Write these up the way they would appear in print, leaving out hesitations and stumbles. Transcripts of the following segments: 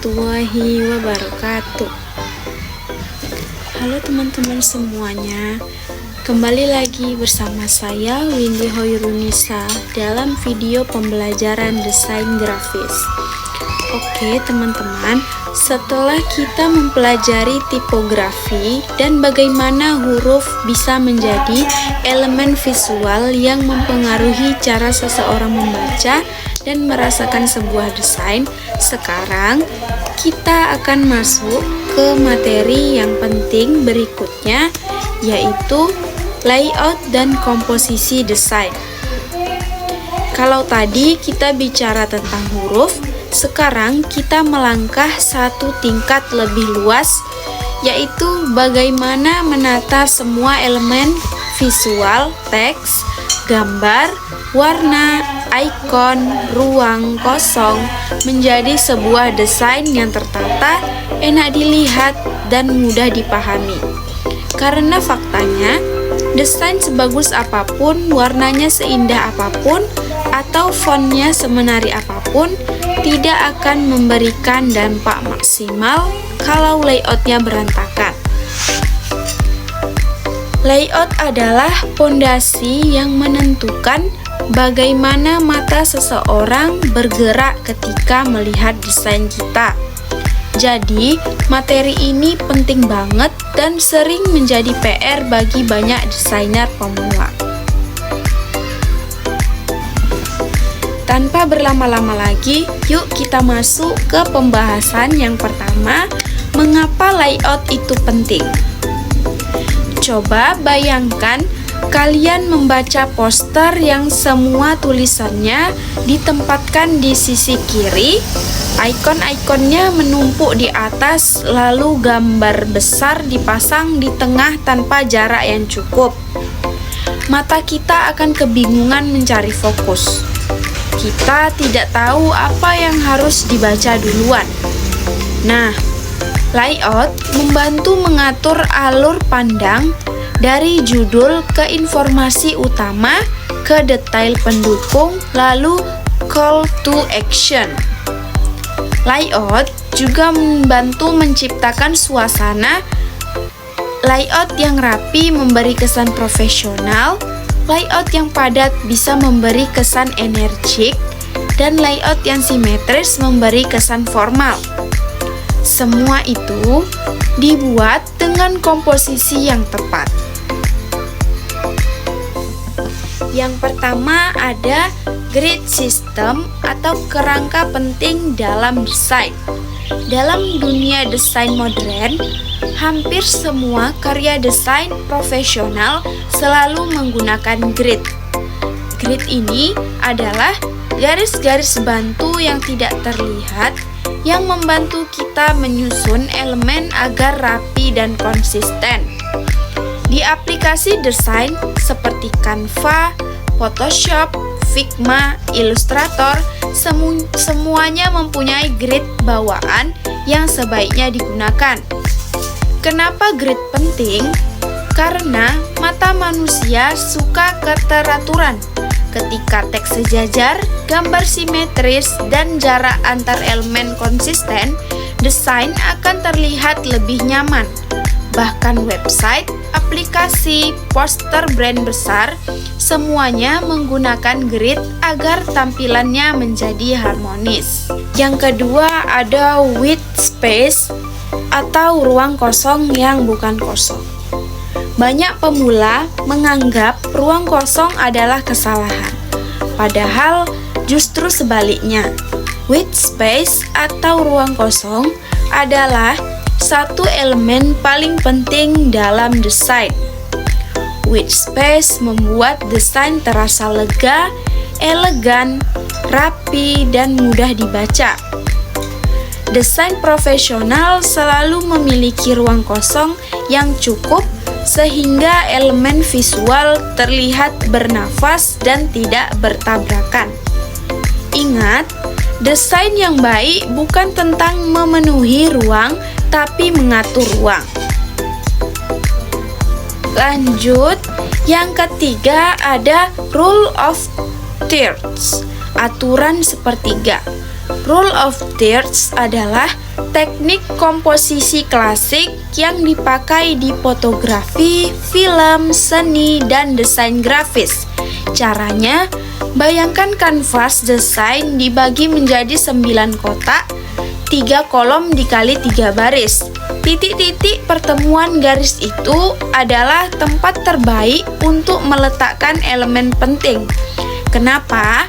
warahmatullahi wabarakatuh. Halo teman-teman semuanya, kembali lagi bersama saya Windy Hoirunisa dalam video pembelajaran desain grafis. Oke teman-teman, setelah kita mempelajari tipografi dan bagaimana huruf bisa menjadi elemen visual yang mempengaruhi cara seseorang membaca dan merasakan sebuah desain, sekarang kita akan masuk ke materi yang penting berikutnya, yaitu layout dan komposisi desain. Kalau tadi kita bicara tentang huruf, sekarang kita melangkah satu tingkat lebih luas, yaitu bagaimana menata semua elemen visual, teks, gambar, warna, ikon, ruang kosong menjadi sebuah desain yang tertata, enak dilihat, dan mudah dipahami. Karena faktanya, desain sebagus apapun, warnanya seindah apapun, atau fontnya semenarik apapun, tidak akan memberikan dampak maksimal kalau layoutnya berantakan. Layout adalah pondasi yang menentukan bagaimana mata seseorang bergerak ketika melihat desain kita. Jadi, materi ini penting banget dan sering menjadi PR bagi banyak desainer pemula. Tanpa berlama-lama lagi, yuk kita masuk ke pembahasan yang pertama, mengapa layout itu penting. Coba bayangkan kalian membaca poster yang semua tulisannya ditempatkan di sisi kiri, ikon-ikonnya menumpuk di atas, lalu gambar besar dipasang di tengah tanpa jarak yang cukup. Mata kita akan kebingungan mencari fokus. Kita tidak tahu apa yang harus dibaca duluan. Nah, layout membantu mengatur alur pandang dari judul ke informasi utama ke detail pendukung, lalu call to action. Layout juga membantu menciptakan suasana. Layout yang rapi memberi kesan profesional, layout yang padat bisa memberi kesan energik, dan layout yang simetris memberi kesan formal. Semua itu dibuat dengan komposisi yang tepat. Yang pertama ada grid system atau kerangka penting dalam desain. Dalam dunia desain modern, hampir semua karya desain profesional selalu menggunakan grid. Grid ini adalah garis-garis bantu yang tidak terlihat yang membantu kita menyusun elemen agar rapi dan konsisten. Di aplikasi desain seperti Canva, Photoshop, Figma, Illustrator, semuanya mempunyai grid bawaan yang sebaiknya digunakan. Kenapa grid penting? Karena mata manusia suka keteraturan. Ketika teks sejajar, gambar simetris, dan jarak antar elemen konsisten, desain akan terlihat lebih nyaman. Bahkan website, aplikasi, poster brand besar, semuanya menggunakan grid agar tampilannya menjadi harmonis. Yang kedua ada white space atau ruang kosong yang bukan kosong. Banyak pemula menganggap ruang kosong adalah kesalahan, padahal justru sebaliknya. White space atau ruang kosong adalah satu elemen paling penting dalam desain. White space membuat desain terasa lega, elegan, rapi, dan mudah dibaca. Desain profesional selalu memiliki ruang kosong yang cukup sehingga elemen visual terlihat bernafas dan tidak bertabrakan. Ingat, desain yang baik bukan tentang memenuhi ruang, tapi mengatur ruang. Lanjut, yang ketiga ada rule of thirds, aturan sepertiga. Rule of thirds adalah teknik komposisi klasik yang dipakai di fotografi, film, seni, dan desain grafis. Caranya, bayangkan kanvas desain dibagi menjadi 9 kotak, 3 kolom dikali 3 baris. Titik-titik pertemuan garis itu adalah tempat terbaik untuk meletakkan elemen penting. Kenapa?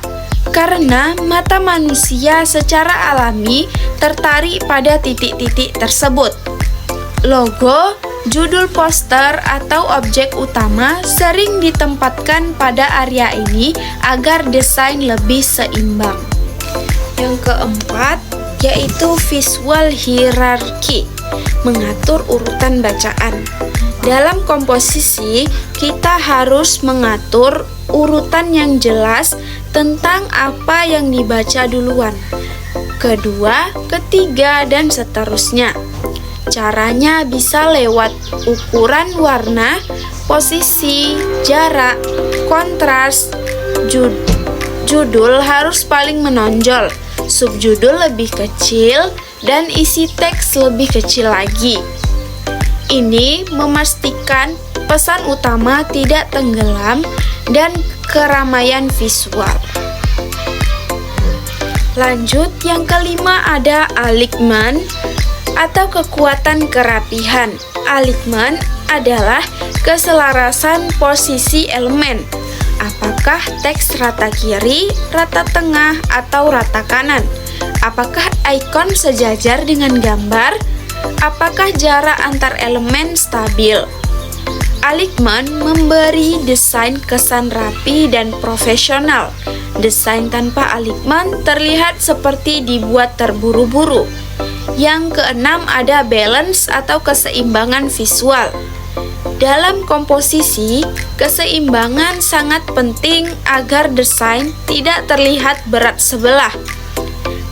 Karena mata manusia secara alami tertarik pada titik-titik tersebut. Logo, judul poster, atau objek utama sering ditempatkan pada area ini agar desain lebih seimbang. Yang keempat, yaitu visual hierarchy, mengatur urutan bacaan. Dalam komposisi, kita harus mengatur urutan yang jelas tentang apa yang dibaca duluan, kedua, ketiga, dan seterusnya. Caranya bisa lewat ukuran warna, posisi, jarak, kontras. Judul harus paling menonjol, subjudul lebih kecil, dan isi teks lebih kecil lagi. Ini memastikan pesan utama tidak tenggelam dan keramaian visual. Lanjut, yang kelima ada alignment atau kekuatan kerapihan. Alignment adalah keselarasan posisi elemen. Apakah teks rata kiri, rata tengah, atau rata kanan? Apakah ikon sejajar dengan gambar? Apakah jarak antar elemen stabil? Alignment memberi desain kesan rapi dan profesional. Desain tanpa alignment terlihat seperti dibuat terburu-buru. Yang keenam ada balance atau keseimbangan visual. Dalam komposisi, keseimbangan sangat penting agar desain tidak terlihat berat sebelah.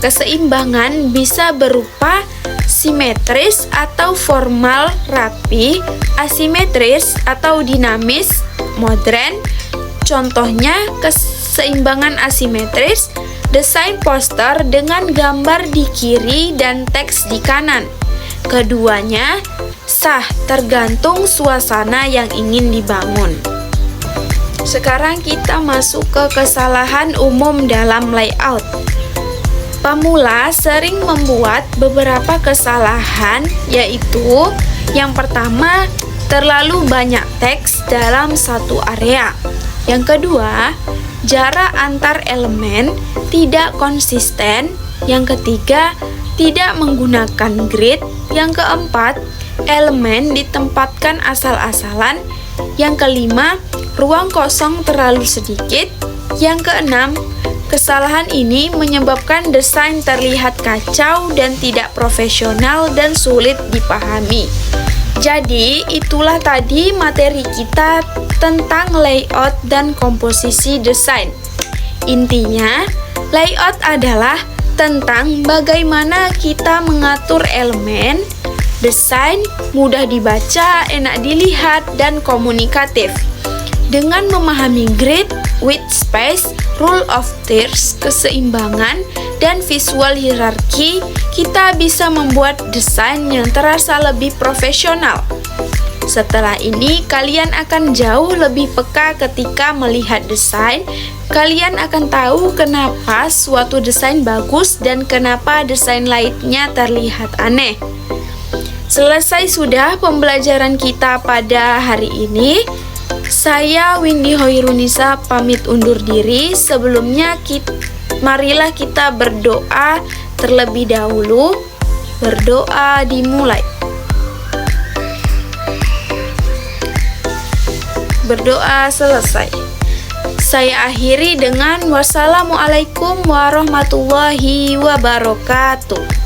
Keseimbangan bisa berupa simetris atau formal rapi, asimetris atau dinamis modern. Contohnya, keseimbangan asimetris, desain poster dengan gambar di kiri dan teks di kanan. Keduanya sah tergantung suasana yang ingin dibangun. Sekarang kita masuk ke kesalahan umum dalam layout. Pemula sering membuat beberapa kesalahan, yaitu yang pertama, terlalu banyak teks dalam satu area. Yang kedua, jarak antar elemen tidak konsisten. Yang ketiga, tidak menggunakan grid. Yang keempat, elemen ditempatkan asal-asalan. Yang kelima, ruang kosong terlalu sedikit. Yang keenam, kesalahan ini menyebabkan desain terlihat kacau dan tidak profesional dan sulit dipahami. Jadi, itulah tadi materi kita tentang layout dan komposisi desain. Intinya, layout adalah tentang bagaimana kita mengatur elemen, desain mudah dibaca, enak dilihat, dan komunikatif. Dengan memahami grid, width space, rule of thirds, keseimbangan, dan visual hierarchy, kita bisa membuat desain yang terasa lebih profesional. Setelah ini, kalian akan jauh lebih peka ketika melihat desain. Kalian akan tahu kenapa suatu desain bagus dan kenapa desain lainnya terlihat aneh. Selesai sudah pembelajaran kita pada hari ini. Saya Windy Hoirunisa pamit undur diri. Sebelumnya marilah kita berdoa terlebih dahulu. Berdoa dimulai. Berdoa selesai. Saya akhiri dengan wassalamualaikum warahmatullahi wabarakatuh.